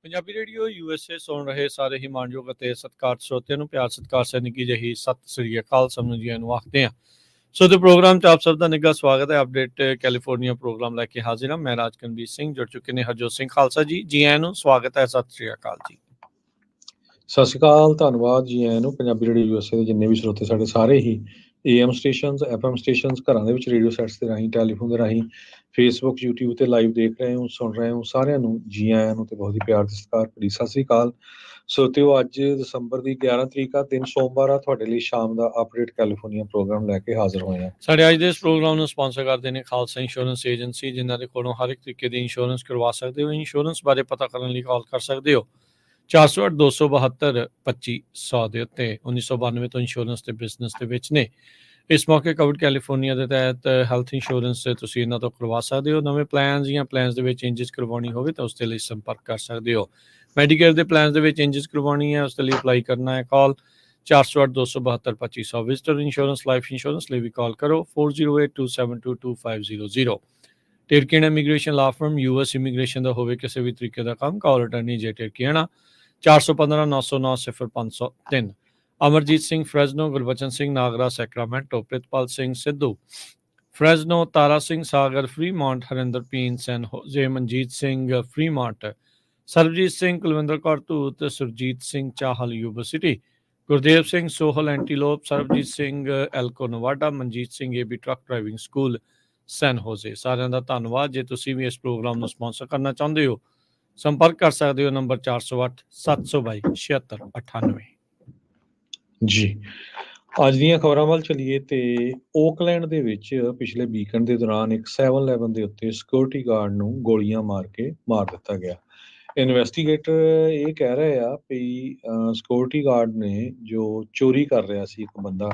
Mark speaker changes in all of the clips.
Speaker 1: Punjabi radio USA ਸੁਣ ਰਹੇ ਸਾਰੇ ਹੀ ਮਾਣਯੋਗ ਅਤੇ ਸਤਿਕਾਰਤ ਸਰੋਤਿਆਂ ਨੂੰ ਪਿਆਰ ਸਤਿਕਾਰ ਸੇ ਨਿੱਘੀ ਜਿਹੀ ਸਤਿ ਸ੍ਰੀ ਅਕਾਲ ਸਭ ਨੂੰ ਜੀ ਨੂੰ ਆਖਦੇ ਹਾਂ। ਸੋ ਦੇ ਪ੍ਰੋਗਰਾਮ 'ਚ ਆਪ ਸਭ ਦਾ ਨਿੱਘਾ ਸਵਾਗਤ ਹੈ। ਅਪਡੇਟ ਕੈਲੀਫੋਰਨੀਆ ਪ੍ਰੋਗਰਾਮ ਲੈ ਕੇ ਹਾਜ਼ਰ ਹਾਂ। ਮੈਂ ਰਾਜਕਨਵੀਰ ਸਿੰਘ, ਜੁੜ ਚੁੱਕੇ ਨੇ ਹਰਜੋਤ ਸਿੰਘ ਖਾਲਸਾ ਜੀ ਆਇਆਂ ਨੂੰ ਸਵਾਗਤ ਹੈ। ਸਤਿ ਸ੍ਰੀ ਅਕਾਲ ਜੀ।
Speaker 2: ਸਤਿ ਸ਼੍ਰੀ ਅਕਾਲ, ਧੰਨਵਾਦ ਜੀ ਆਇਆਂ ਨੂੰ। ਪੰਜਾਬੀ ਰੇਡੀਓ USA ਦੇ ਜਿੰਨੇ ਵੀ ਸਰੋਤੇ ਸਾਡੇ ਸਾਰੇ ਹੀ AM ਸਟੇਸ਼ਨਸ, FM ਸਟੇਸ਼ਨਸ, ਘਰਾਂ ਦੇ ਵਿੱਚ ਰੇਡੀਓ ਸੈਟਸ ਦੇ ਰਾਹੀਂ, ਟੈਲੀਫੋਨ ਦੇ ਰਾਹੀਂ, ਫੇਸਬੁੱਕ, YouTube ਤੇ ਲਾਈਵ ਦੇਖ ਰਹੇ ਹੋ, ਸੁਣ ਰਹੇ ਹੋ, ਸਾਰਿਆਂ ਨੂੰ ਜੀ ਆਇਆਂ ਨੂੰ ਤੇ ਬਹੁਤ ਹੀ ਪਿਆਰ ਤੇ ਸਤਿਕਾਰ ਭਰੀ ਸਤਿ ਸ਼੍ਰੀ ਅਕਾਲ। ਸਰੋਤਿਓ, ਅੱਜ ਦਸੰਬਰ ਦੀ 11 ਤਰੀਕ ਆ, ਦਿਨ ਸੋਮਵਾਰ ਆ। ਤੁਹਾਡੇ ਲਈ ਸ਼ਾਮ ਦਾ ਅਪਡੇਟ ਕੈਲੀਫੋਰਨੀਆ ਪ੍ਰੋਗਰਾਮ ਲੈ ਕੇ ਹਾਜ਼ਰ ਹੋਏ ਹਾਂ।
Speaker 1: ਸਾਡੇ ਅੱਜ ਦੇ ਇਸ ਪ੍ਰੋਗਰਾਮ ਨੂੰ ਸਪਾਂਸਰ ਕਰਦੇ ਨੇ ਖਾਲਸਾ ਇੰਸ਼ੋਰੈਂਸ ਏਜੰਸੀ, ਜਿਨ੍ਹਾਂ ਦੇ ਕੋਲੋਂ ਹਰ ਇੱਕ ਤਰੀਕੇ ਦੀ ਇੰਸ਼ੋਰੈਂਸ ਕਰਵਾ ਸਕਦੇ ਹੋ। ਇੰਸ਼ੋਰੈਂਸ ਬਾਰੇ ਪਤਾ ਕਰਨ ਲਈ ਕਾਲ ਕਰ ਸਕਦੇ ਹੋ 408-272-2500 ਦੇ ਉੱਤੇ। 1992 ਤੋਂ ਇੰਸ਼ੋਰੈਂਸ ਤੇ ਬਿਜ਼ਨਸ ਦੇ ਵਿੱਚ ਨੇ। ਇਸ ਮੌਕੇ ਕੋਵਿਡ ਕੈਲੀਫੋਰਨੀਆ ਦੇ ਤਹਿਤ ਹੈਲਥ ਇੰਸ਼ੋਰੈਂਸ ਤੁਸੀਂ ਇਹਨਾਂ ਤੋਂ ਕਰਵਾ ਸਕਦੇ ਹੋ। ਨਵੇਂ ਪਲਾਨਸ ਜਾਂ ਪਲਾਨਸ ਦੇ ਵਿੱਚ ਚੇਂਜਸ ਕਰਵਾਉਣੀ ਹੋਵੇ ਤਾਂ ਉਸ ਦੇ ਲਈ ਸੰਪਰਕ ਕਰ ਸਕਦੇ ਹੋ। ਮੈਡੀਕੇਅਰ ਦੇ ਪਲਾਨਸ ਦੇ ਵਿੱਚ ਚੇਂਜਸ ਕਰਵਾਉਣੀ ਹੈ, ਉਸ ਦੇ ਲਈ ਅਪਲਾਈ ਕਰਨਾ ਹੈ। Call 408-272-2500। Visitor insurance, life insurance ਲਈ ਵੀ ਕਾਲ ਕਰੋ 4082722500। Tirkian immigration law firm, US immigration ਦਾ ਹੋਵੇ ਕਿਸੇ ਵੀ ਤਰੀਕੇ ਦਾ ਕੰਮ, call attorney J Tirkian 415-909-0503। Amarjit Singh Fresno, Gurbachan Singh Nagra Sacramento, Pritpal Singh Sidhu Fresno, Tara Singh Sagar Fremont, Harinder Peen San Jose, Manjit Singh Fremont, Sarabjit Singh Kulwinder Kaur Dhoot, Surjit Singh Chahal Yuba City, Gurdev Singh Sohal Antelope, Sarabjit Singh Elko Nevada, Manjit Singh AB truck driving school San Jose. ਸਾਰਿਆਂ ਦਾ ਧੰਨਵਾਦ। ਜੇ ਤੁਸੀਂ ਵੀ ਇਸ ਪ੍ਰੋਗਰਾਮ ਨੂੰ ਸਪਾਂਸਰ ਕਰਨਾ ਚਾਹੁੰਦੇ ਹੋ, ਸੰਪਰਕ ਕਰ ਸਕਦੇ ਹੋ ਨੰਬਰ 408-722-7698
Speaker 2: ਜੀ। ਅੱਜ ਦੀਆਂ ਖਬਰਾਂ ਵੱਲ ਚਲੀਏ ਤੇ ਓਕਲੈਂਡ ਦੇ ਵਿੱਚ ਪਿਛਲੇ ਵੀਕਐਂਡ ਦੇ ਦੌਰਾਨ ਇੱਕ 7-Eleven ਦੇ ਉੱਤੇ ਸਿਕਿਉਰਿਟੀ ਗਾਰਡ ਨੂੰ ਗੋਲੀਆਂ ਮਾਰ ਕੇ ਮਾਰ ਦਿੱਤਾ ਗਿਆ। ਇਨਵੈਸਟੀਗੇਟਰ ਇਹ ਕਹਿ ਰਹੇ ਆ ਵੀ ਸਿਕਿਉਰਿਟੀ ਗਾਰਡ ਨੇ ਜੋ ਚੋਰੀ ਕਰ ਰਿਹਾ ਸੀ ਇੱਕ ਬੰਦਾ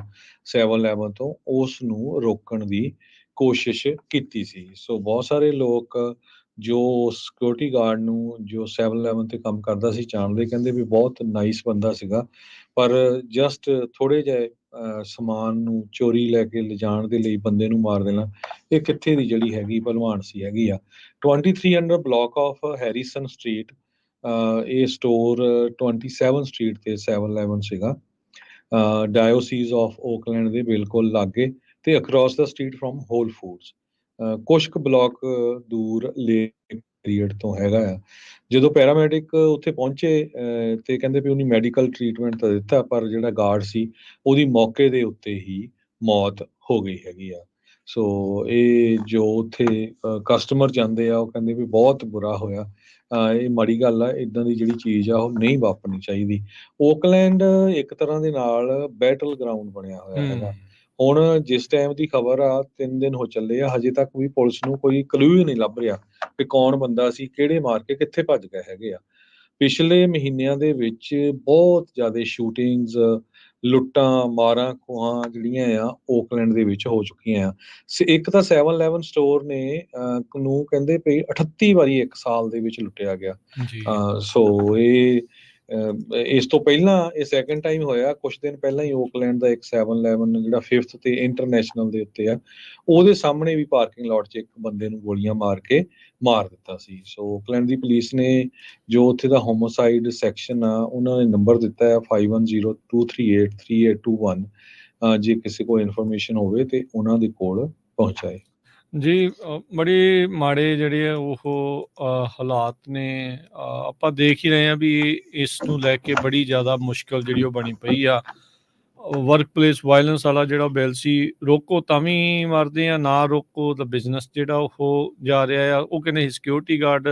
Speaker 2: 7-Eleven ਤੋਂ, ਉਸ ਨੂੰ ਰੋਕਣ ਦੀ ਕੋਸ਼ਿਸ਼ ਕੀਤੀ ਸੀ। ਸੋ ਬਹੁਤ ਸਾਰੇ ਲੋਕ ਜੋ ਸਿਕਿਉਰਿਟੀ ਗਾਰਡ ਨੂੰ ਜੋ 7-Eleven ਤੇ ਕੰਮ ਕਰਦਾ ਸੀ ਜਾਣਦੇ, ਕਹਿੰਦੇ ਵੀ ਬਹੁਤ ਨਾਈਸ ਬੰਦਾ ਸੀਗਾ, ਪਰ ਜਸਟ ਥੋੜ੍ਹੇ ਜਿਹੇ ਸਮਾਨ ਨੂੰ ਚੋਰੀ ਲੈ ਕੇ ਲਿਜਾਣ ਦੇ ਲਈ ਬੰਦੇ ਨੂੰ ਮਾਰ ਦੇਣਾ, ਇਹ ਕਿੱਥੇ ਦੀ ਜਿਹੜੀ ਹੈਗੀ ਭਲਵਾਨਸੀ ਹੈਗੀ ਆ। 2300 ਬਲਾਕ ਆਫ ਹੈਰੀਸਨ ਸਟਰੀਟ, ਇਹ ਸਟੋਰ 27 ਸਟਰੀਟ ਤੇ 7-Eleven ਸੀਗਾ, ਡਾਇਓਸੀਜ਼ ਆਫ ਓਕਲੈਂਡ ਦੇ ਬਿਲਕੁਲ ਲਾਗੇ ਤੇ across the street from Whole Foods, ਕੁਛ ਕੁ ਬਲਾਕ ਦੂਰ ਲੇਕ ਪੀਰੀਅਡ ਤੋਂ ਹੈਗਾ ਆ। ਜਦੋਂ ਪੈਰਾਮੈਡਿਕ ਉੱਥੇ ਪਹੁੰਚੇ ਤੇ ਕਹਿੰਦੇ ਵੀ ਉਹਨੇ ਮੈਡੀਕਲ ਟਰੀਟਮੈਂਟ ਤਾਂ ਦਿੱਤਾ, ਪਰ ਜਿਹੜਾ ਗਾਰਡ ਸੀ ਉਹਦੀ ਮੌਕੇ ਦੇ ਉੱਤੇ ਹੀ ਮੌਤ ਹੋ ਗਈ ਹੈਗੀ ਆ। ਸੋ ਇਹ ਜੋ ਉੱਥੇ ਕਸਟਮਰ ਜਾਂਦੇ ਆ, ਉਹ ਕਹਿੰਦੇ ਵੀ ਬਹੁਤ ਬੁਰਾ ਹੋਇਆ, ਇਹ ਮਾੜੀ ਗੱਲ ਆ, ਇੱਦਾਂ ਦੀ ਜਿਹੜੀ ਚੀਜ਼ ਆ ਉਹ ਨਹੀਂ ਵਾਪਰਨੀ ਚਾਹੀਦੀ। ਓਕਲੈਂਡ ਇੱਕ ਤਰ੍ਹਾਂ ਦੇ ਨਾਲ ਬੈਟਲ ਗਰਾਊਂਡ ਬਣਿਆ ਹੋਇਆ ਹੈਗਾ। ਹੁਣ ਜਿਸ ਟਾਈਮ ਦੀ ਖਬਰ ਆ, 3 ਦਿਨ ਹੋ ਚੱਲੇ ਆ, ਹਜੇ ਤੱਕ ਵੀ ਪੁਲਿਸ ਨੂੰ ਕੋਈ ਕਲੂ ਹੀ ਨਹੀਂ ਲੱਭ ਰਿਹਾ ਕਿ ਕੌਣ ਬੰਦਾ ਸੀ, ਕਿਹੜੇ ਮਾਰ ਕੇ ਕਿੱਥੇ ਭੱਜ ਗਏ ਹੈਗੇ ਆ। ਪਿਛਲੇ ਮਹੀਨਿਆਂ ਦੇ ਵਿੱਚ ਬਹੁਤ ਜ਼ਿਆਦਾ ਸ਼ੂਟਿੰਗਸ, ਲੁੱਟਾਂ ਮਾਰਾਂ ਖੋਹਾਂ ਜਿਹੜੀਆਂ ਆ ਓਕਲੈਂਡ ਦੇ ਵਿੱਚ ਹੋ ਚੁੱਕੀਆਂ ਆ। ਇੱਕ ਤਾਂ 7-Eleven ਸਟੋਰ ਨੇ ਨੂੰ ਕਹਿੰਦੇ ਪਈ 38 ਵਾਰੀ ਇੱਕ ਸਾਲ ਦੇ ਵਿੱਚ ਲੁੱਟਿਆ ਗਿਆ। ਸੋ ਇਹ ਇਸ ਤੋਂ ਪਹਿਲਾਂ ਇਹ ਸੈਕਿੰਡ ਟਾਈਮ ਹੋਇਆ। ਕੁਛ ਦਿਨ ਪਹਿਲਾਂ ਹੀ ਓਕਲੈਂਡ ਦਾ ਇੱਕ 7-Eleven ਜਿਹੜਾ 5th ਤੇ ਇੰਟਰਨੈਸ਼ਨਲ ਦੇ ਉੱਤੇ ਆ, ਉਹਦੇ ਸਾਹਮਣੇ ਵੀ ਪਾਰਕਿੰਗ ਲਾਟ 'ਚ ਇੱਕ ਬੰਦੇ ਨੂੰ ਗੋਲੀਆਂ ਮਾਰ ਕੇ ਮਾਰ ਦਿੱਤਾ ਸੀ। ਸੋ ਓਕਲੈਂਡ ਦੀ ਪੁਲਿਸ ਨੇ ਜੋ ਉੱਥੇ ਦਾ ਹੋਮੋਸਾਈਡ ਸੈਕਸ਼ਨ ਆ, ਉਹਨਾਂ ਨੇ ਨੰਬਰ ਦਿੱਤਾ ਹੈ 5102383821, ਜੇ ਕਿਸੇ ਕੋਲ ਇਨਫੋਰਮੇਸ਼ਨ ਹੋਵੇ ਤੇ ਉਹਨਾਂ ਦੇ ਕੋਲ ਪਹੁੰਚਾਏ।
Speaker 1: ਜੀ, ਬੜੇ ਮਾੜੇ ਜਿਹੜੇ ਆ ਉਹ ਹਾਲਾਤ ਨੇ। ਆਪਾਂ ਦੇਖ ਹੀ ਰਹੇ ਹਾਂ ਵੀ ਇਸ ਨੂੰ ਲੈ ਕੇ ਬੜੀ ਜ਼ਿਆਦਾ ਮੁਸ਼ਕਿਲ ਜਿਹੜੀ ਉਹ ਬਣੀ ਪਈ ਆ। ਵਰਕ ਪਲੇਸ ਵਾਇਲੈਂਸ ਵਾਲਾ ਜਿਹੜਾ ਬਿੱਲ ਸੀ, ਰੋਕੋ ਤਾਂ ਵੀ ਮਰਦੇ ਆ, ਨਾ ਰੋਕੋ ਤਾਂ ਬਿਜ਼ਨਸ ਜਿਹੜਾ ਉਹ ਜਾ ਰਿਹਾ ਆ। ਉਹ ਕਹਿੰਦੇ ਸਿਕਿਉਰਿਟੀ ਗਾਰਡ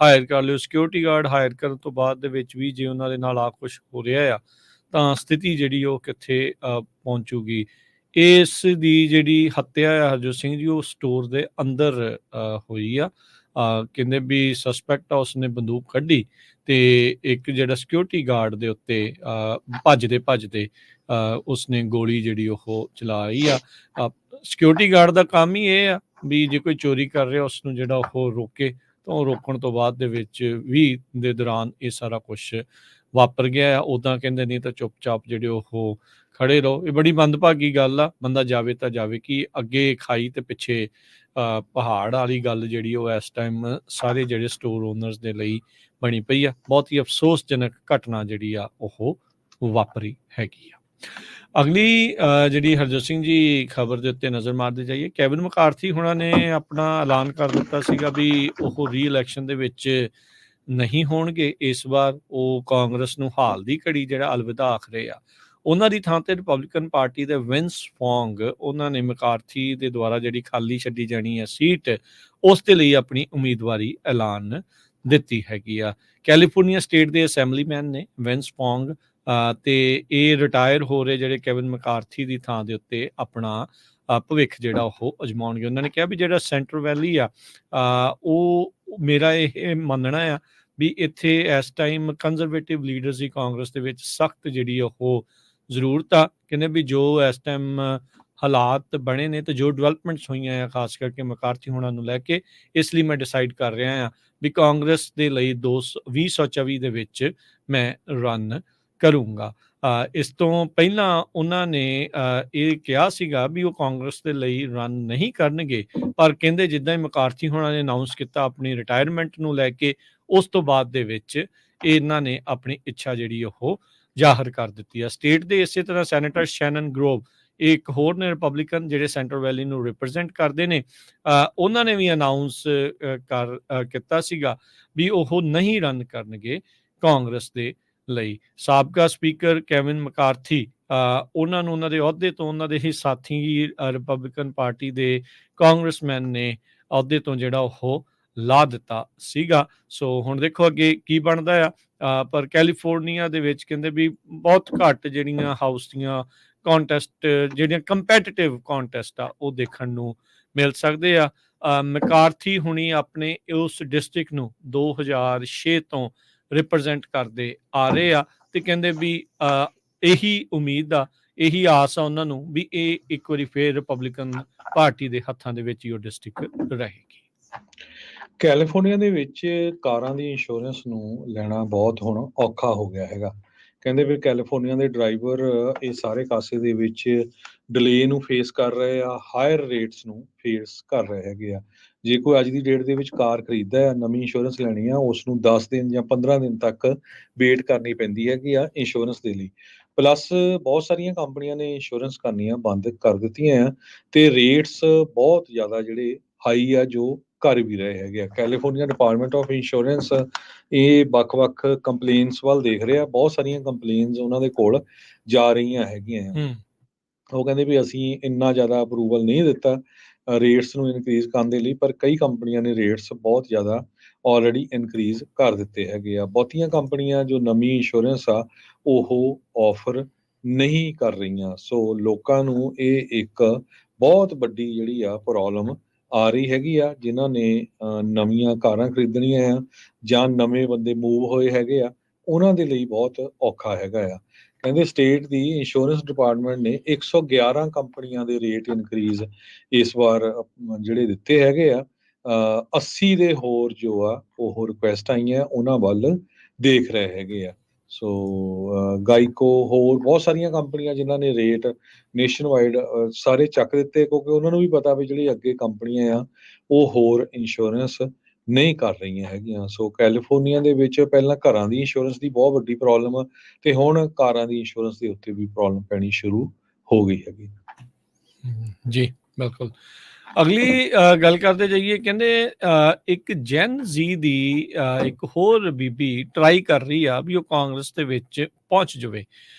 Speaker 1: ਹਾਇਰ ਕਰ ਲਿਓ। ਸਿਕਿਉਰਿਟੀ ਗਾਰਡ ਹਾਇਰ ਕਰਨ ਤੋਂ ਬਾਅਦ ਦੇ ਵਿੱਚ ਵੀ ਜੇ ਉਹਨਾਂ ਦੇ ਨਾਲ ਆ ਕੁਛ ਹੋ ਰਿਹਾ ਆ ਤਾਂ ਸਥਿਤੀ ਜਿਹੜੀ ਉਹ ਕਿੱਥੇ ਪਹੁੰਚੂਗੀ। ਇਸ ਦੀ ਜਿਹੜੀ ਹੱਤਿਆ ਆ ਹਰਜੋਤ ਸਿੰਘ ਜੀ, ਉਹ ਸਟੋਰ ਦੇ ਅੰਦਰ ਹੋਈ ਆ। ਕਹਿੰਦੇ ਵੀ ਸਸਪੈਕਟ ਆ, ਉਸਨੇ ਬੰਦੂਕ ਕੱਢੀ ਤੇ ਇੱਕ ਜਿਹੜਾ ਸਿਕਿਉਰਿਟੀ ਗਾਰਡ ਦੇ ਉੱਤੇ ਭੱਜਦੇ ਉਸਨੇ ਗੋਲੀ ਜਿਹੜੀ ਉਹ ਚਲਾਈ ਆ। ਸਿਕਿਉਰਿਟੀ ਗਾਰਡ ਦਾ ਕੰਮ ਹੀ ਇਹ ਆ ਵੀ ਜੇ ਕੋਈ ਚੋਰੀ ਕਰ ਰਿਹਾ ਉਸਨੂੰ ਜਿਹੜਾ ਉਹ ਰੋਕੇ, ਤਾਂ ਉਹ ਰੋਕਣ ਤੋਂ ਬਾਅਦ ਦੇ ਵਿੱਚ ਵੀ ਦੇ ਦੌਰਾਨ ਇਹ ਸਾਰਾ ਕੁਛ ਵਾਪਰ ਗਿਆ ਆ। ਉੱਦਾਂ ਕਹਿੰਦੇ ਨਹੀਂ ਤਾਂ ਚੁੱਪ-ਚਾਪ ਜਿਹੜੇ ਉਹ ਖੜੇ ਰਹੋ। ਇਹ ਬੜੀ ਮੰਦਭਾਗੀ ਗੱਲ ਆ। ਬੰਦਾ ਜਾਵੇ ਤਾਂ ਜਾਵੇ ਕਿ ਅੱਗੇ ਖਾਈ ਤੇ ਪਿੱਛੇ ਪਹਾੜ ਵਾਲੀ ਗੱਲ ਜਿਹੜੀ ਉਹ ਇਸ ਟਾਈਮ ਸਾਰੇ ਜਿਹੜੇ ਸਟੋਰ ਓਨਰਸ ਦੇ ਲਈ ਬਣੀ ਪਈ ਆ। ਬਹੁਤ ਹੀ ਅਫਸੋਸਜਨਕ ਘਟਨਾ ਜਿਹੜੀ ਆ ਉਹ ਵਾਪਰੀ ਹੈਗੀ ਆ। ਅਗਲੀ ਜਿਹੜੀ ਹਰਜੋਤ ਸਿੰਘ ਜੀ ਖਬਰ ਦੇ ਉੱਤੇ ਨਜ਼ਰ ਮਾਰਦੇ ਜਾਈਏ, ਕੈਵਿਨ ਮਕਾਰਥੀ ਹੁਣਾਂ ਨੇ ਆਪਣਾ ਐਲਾਨ ਕਰ ਦਿੱਤਾ ਸੀਗਾ ਵੀ ਉਹ ਰੀ ਇਲੈਕਸ਼ਨ ਦੇ ਵਿੱਚ ਨਹੀਂ ਹੋਣਗੇ ਇਸ ਵਾਰ। ਉਹ ਕਾਂਗਰਸ ਨੂੰ ਹਾਲ ਦੀ ਘੜੀ ਜਿਹੜਾ ਅਲਵਿਦਾ ਆਖ ਰਹੇ ਆ। ਉਹਨਾਂ ਦੀ ਥਾਂ ਤੇ ਰਿਪਬਲਿਕਨ ਪਾਰਟੀ ਦੇ ਵਿੰਸ ਫੋਂਗ, ਉਹਨਾਂ ਨੇ ਮਕਾਰਥੀ ਦੇ ਦੁਆਰਾ ਜਿਹੜੀ ਖਾਲੀ ਛੱਡੀ ਜਾਣੀ ਹੈ ਸੀਟ, ਉਸ ਦੇ ਲਈ ਆਪਣੀ ਉਮੀਦਵਾਰੀ ਐਲਾਨ ਦਿੱਤੀ ਹੈਗੀ ਆ। ਕੈਲੀਫੋਰਨੀਆ ਸਟੇਟ ਦੇ ਅਸੈਂਬਲੀਮੈਨ ਨੇ ਵਿੰਸ ਫੋਂਗ, ਤੇ ਇਹ ਰਿਟਾਇਰ ਹੋ ਰਹੇ ਜਿਹੜੇ ਕੈਵਿਨ ਮਕਾਰਥੀ ਦੀ ਥਾਂ ਦੇ ਉੱਤੇ ਆਪਣਾ ਭਵਿੱਖ ਜਿਹੜਾ ਉਹ ਅਜਮਾਉਣਗੇ। ਉਹਨਾਂ ਨੇ ਕਿਹਾ ਵੀ ਜਿਹੜਾ ਸੈਂਟਰਲ ਵੈਲੀ ਆ, ਉਹ ਮੇਰਾ ਇਹ ਮੰਨਣਾ ਆ ਵੀ ਇੱਥੇ ਇਸ ਟਾਈਮ ਕੰਜ਼ਰਵੇਟਿਵ ਲੀਡਰਸ ਦੀ ਕਾਂਗਰਸ ਦੇ ਵਿੱਚ ਸਖਤ ਜਿਹੜੀ ਉਹ ਜ਼ਰੂਰਤ ਆ। ਕਹਿੰਦੇ ਵੀ ਜੋ ਇਸ ਟਾਈਮ ਹਾਲਾਤ ਬਣੇ ਨੇ ਤੇ ਜੋ ਡਿਵੈਲਪਮੈਂਟਸ ਹੋਈਆਂ ਆ ਖਾਸ ਕਰਕੇ ਮਕਾਰਥੀ ਹੋਣਾ ਨੂੰ ਲੈ ਕੇ, ਇਸ ਲਈ ਮੈਂ ਡਿਸਾਈਡ ਕਰ ਰਿਹਾ ਆ ਵੀ ਕਾਂਗਰਸ ਦੇ ਲਈ 2024 ਦੇ ਵਿੱਚ ਮੈਂ ਰਨ ਕਰੂੰਗਾ। ਇਸ ਤੋਂ ਪਹਿਲਾਂ ਉਹਨਾਂ ਨੇ ਇਹ ਕਿਹਾ ਸੀਗਾ ਵੀ ਉਹ ਕਾਂਗਰਸ ਦੇ ਲਈ ਰਨ ਨਹੀਂ ਕਰਨਗੇ, ਪਰ ਕਹਿੰਦੇ ਜਿੱਦਾਂ ਹੀ ਮਕਾਰਥੀ ਹੋਣਾ ਨੇ ਅਨਾਉਂਸ ਕੀਤਾ ਆਪਣੀ ਰਿਟਾਇਰਮੈਂਟ ਨੂੰ ਲੈ ਕੇ, ਉਸ ਤੋਂ ਬਾਅਦ ਦੇ ਵਿੱਚ ਇਹਨਾਂ ਨੇ ਆਪਣੀ ਇੱਛਾ ਜਿਹੜੀ ਉਹ ਜ਼ਾਹਰ ਕਰ ਦਿੱਤੀ ਆ। ਸਟੇਟ ਦੇ ਇਸੇ ਤਰ੍ਹਾਂ ਸੈਨੇਟਰ ਸ਼ੈਨਨ ਗਰੋਵ, ਇੱਕ ਹੋਰ ਨੇ ਰਿਪਬਲਿਕਨ ਜਿਹੜੇ ਸੈਂਟਰਲ ਵੈਲੀ ਨੂੰ ਰਿਪਰੈਜ਼ੈਂਟ ਕਰਦੇ ਨੇ, ਉਹਨਾਂ ਨੇ ਵੀ ਅਨਾਉਂਸ ਕੀਤਾ ਸੀਗਾ ਵੀ ਉਹ ਨਹੀਂ ਰਨ ਕਰਨਗੇ ਕਾਂਗਰਸ ਦੇ ਲਈ। ਸਾਬਕਾ ਸਪੀਕਰ ਕੈਵਿਨ ਮਕਾਰਥੀ, ਉਹਨਾਂ ਨੂੰ ਉਹਨਾਂ ਦੇ ਅਹੁਦੇ ਤੋਂ ਉਹਨਾਂ ਦੇ ਹੀ ਸਾਥੀ ਰਿਪਬਲਿਕਨ ਪਾਰਟੀ ਦੇ ਕਾਂਗਰਸਮੈਨ ਨੇ ਅਹੁਦੇ ਤੋਂ ਜਿਹੜਾ ਉਹ ਲਾ ਦਿੱਤਾ ਸੀਗਾ। ਸੋ ਹੁਣ ਦੇਖੋ ਅੱਗੇ ਕੀ ਬਣਦਾ ਆ। ਪਰ ਕੈਲੀਫੋਰਨੀਆ ਦੇ ਵਿੱਚ ਕਹਿੰਦੇ ਵੀ ਬਹੁਤ ਘੱਟ ਜਿਹੜੀਆਂ ਹਾਊਸ ਦੀਆਂ ਕੌਂਟੈਸਟ, ਜਿਹੜੀਆਂ ਕੰਪੈਟੀਟਿਵ ਕੌਂਟੈਸਟ ਆ, ਉਹ ਦੇਖਣ ਨੂੰ ਮਿਲ ਸਕਦੇ ਆ। ਮਕਾਰਥੀ ਹੁਣੀ ਆਪਣੇ ਉਸ ਡਿਸਟ੍ਰਿਕਟ ਨੂੰ 2006 ਤੋਂ ਰਿਪਰੈਜ਼ੈਂਟ ਕਰਦੇ ਆ ਰਹੇ ਆ ਤੇ ਕਹਿੰਦੇ ਵੀ ਇਹੀ ਉਮੀਦ ਆ, ਇਹੀ ਆਸ ਆ ਉਹਨਾਂ ਨੂੰ ਵੀ ਇਹ ਇੱਕ ਵਾਰੀ ਫੇਰ ਰਿਪਬਲਿਕਨ ਪਾਰਟੀ ਦੇ ਹੱਥਾਂ ਦੇ ਵਿੱਚ ਹੀ ਉਹ ਡਿਸਟ੍ਰਿਕਟ ਰਹੇਗੀ।
Speaker 2: ਕੈਲੀਫੋਰਨੀਆ ਦੇ ਵਿੱਚ ਕਾਰਾਂ ਦੀ ਇੰਸ਼ੋਰੈਂਸ ਨੂੰ ਲੈਣਾ ਬਹੁਤ ਹੁਣ ਔਖਾ ਹੋ ਗਿਆ ਹੈਗਾ। ਕਹਿੰਦੇ ਵੀ ਕੈਲੀਫੋਰਨੀਆ ਦੇ ਡਰਾਈਵਰ ਇਹ ਸਾਰੇ ਕਾਸੇ ਦੇ ਵਿੱਚ ਡਿਲੇ ਨੂੰ ਫੇਸ ਕਰ ਰਹੇ ਆ, ਹਾਇਰ ਰੇਟਸ ਨੂੰ ਫੇਸ ਕਰ ਰਹੇ ਹੈਗੇ ਆ। ਜੇ ਕੋਈ ਅੱਜ ਦੀ ਡੇਟ ਦੇ ਵਿੱਚ ਕਾਰ ਖਰੀਦਦਾ ਹੈ, ਨਵੀਂ ਇੰਸ਼ੋਰੈਂਸ ਲੈਣੀ ਆ, ਉਸ ਨੂੰ 10 ਦਿਨ ਜਾਂ 15 ਦਿਨ ਤੱਕ ਵੇਟ ਕਰਨੀ ਪੈਂਦੀ ਹੈਗੀ ਆ ਇੰਸ਼ੋਰੈਂਸ ਦੇ ਲਈ। ਪਲੱਸ ਬਹੁਤ ਸਾਰੀਆਂ ਕੰਪਨੀਆਂ ਨੇ ਇੰਸ਼ੋਰੈਂਸ ਕਰਨੀਆਂ ਬੰਦ ਕਰ ਦਿੱਤੀਆਂ ਆ ਤੇ ਰੇਟਸ ਬਹੁਤ ਜ਼ਿਆਦਾ ਜਿਹੜੇ ਹਾਈ ਆ ਜੋ ਕਰ ਵੀ ਰਹੇ ਹੈਗੇ ਆ। ਕੈਲੀਫੋਰਨੀਆ ਡਿਪਾਰਟਮੈਂਟ ਆਫ ਇੰਸ਼ੋਰੈਂਸ ਇਹ ਵੱਖ-ਵੱਖ ਕੰਪਲੇਨਸ ਵੱਲ ਦੇਖ ਰਿਹਾ। ਬਹੁਤ ਸਾਰੀਆਂ ਕੰਪਲੇਨਸ ਉਹਨਾਂ ਦੇ ਕੋਲ ਜਾ ਰਹੀਆਂ ਹੈਗੀਆਂ ਆ। ਉਹ ਕਹਿੰਦੇ ਵੀ ਅਸੀਂ ਇੰਨਾ ਜ਼ਿਆਦਾ ਅਪਰੂਵਲ ਨਹੀਂ ਦਿੱਤਾ ਰੇਟਸ ਨੂੰ ਇਨਕਰੀਜ਼ ਕਰਨ ਦੇ ਲਈ, ਪਰ ਕਈ ਕੰਪਨੀਆਂ ਨੇ ਰੇਟਸ ਬਹੁਤ ਜ਼ਿਆਦਾ ਆਲਰੇਡੀ ਇਨਕਰੀਜ਼ ਕਰ ਦਿੱਤੇ ਹੈਗੇ ਆ। ਬਹੁਤੀਆਂ ਕੰਪਨੀਆਂ ਜੋ ਨਵੀਂ ਇੰਸ਼ੋਰੈਂਸ ਆ ਉਹ ਆਫਰ ਨਹੀਂ ਕਰ ਰਹੀਆਂ। ਸੋ ਲੋਕਾਂ ਨੂੰ ਇਹ ਇੱਕ ਬਹੁਤ ਵੱਡੀ ਜਿਹੜੀ ਆ ਪ੍ਰੋਬਲਮ ਆ ਰਹੀ ਹੈਗੀ ਆ। ਜਿਨ੍ਹਾਂ ਨੇ ਨਵੀਆਂ ਕਾਰਾਂ ਖਰੀਦਣੀਆਂ ਆ ਜਾਂ ਨਵੇਂ ਬੰਦੇ ਮੂਵ ਹੋਏ ਹੈਗੇ ਆ, ਉਹਨਾਂ ਦੇ ਲਈ ਬਹੁਤ ਔਖਾ ਹੈਗਾ ਆ। ਕਹਿੰਦੇ ਸਟੇਟ ਦੀ ਇੰਸ਼ੋਰੈਂਸ ਡਿਪਾਰਟਮੈਂਟ ਨੇ 111 ਕੰਪਨੀਆਂ ਦੇ ਰੇਟ ਇਨਕਰੀਜ਼ ਇਸ ਵਾਰ ਜਿਹੜੇ ਦਿੱਤੇ ਹੈਗੇ ਆ। 80 ਦੇ ਹੋਰ ਜੋ ਆ ਉਹ ਰਿਕੁਐਸਟ ਆਈਆਂ, ਉਹਨਾਂ ਵੱਲ ਦੇਖ ਰਹੇ ਹੈਗੇ ਆ। ਸੋ ਗਾਈਕੋ, ਹੋਰ ਬਹੁਤ ਸਾਰੀਆਂ ਕੰਪਨੀਆਂ ਜਿਨ੍ਹਾਂ ਨੇ ਰੇਟ ਨੇਸ਼ਨ ਵਾਈਡ ਸਾਰੇ ਚੱਕ ਦਿੱਤੇ, ਕਿਉਂਕਿ ਉਹਨਾਂ ਨੂੰ ਵੀ ਪਤਾ ਵੀ ਜਿਹੜੀ ਅੱਗੇ ਕੰਪਨੀਆਂ ਆ ਉਹ ਹੋਰ ਇੰਸ਼ੋਰੈਂਸ ਨਹੀਂ ਕਰ ਰਹੀਆਂ ਹੈਗੀਆਂ। ਸੋ ਕੈਲੀਫੋਰਨੀਆ ਦੇ ਵਿੱਚ ਪਹਿਲਾਂ ਘਰਾਂ ਦੀ ਇੰਸ਼ੋਰੈਂਸ ਦੀ ਬਹੁਤ ਵੱਡੀ ਪ੍ਰੋਬਲਮ ਆ ਤੇ ਹੁਣ ਕਾਰਾਂ ਦੀ ਇੰਸ਼ੋਰੈਂਸ ਦੇ ਉੱਤੇ ਵੀ ਪ੍ਰੋਬਲਮ ਪੈਣੀ ਸ਼ੁਰੂ ਹੋ ਗਈ ਹੈਗੀ।
Speaker 1: ਜੀ ਬਿਲਕੁਲ। ਅਗਲੀ ਗੱਲ ਕਰਦੇ ਜਾਈਏ, ਕਹਿੰਦੇ ਇੱਕ ਜੈਨ ਜ਼ੀ ਦੀ ਇੱਕ ਹੋਰ ਬੀਬੀ ਟਰਾਈ ਕਰ ਰਹੀ ਆ ਵੀ ਉਹ ਕਾਂਗਰਸ ਦੇ ਵਿੱਚ ਪਹੁੰਚ ਜਾਵੇ।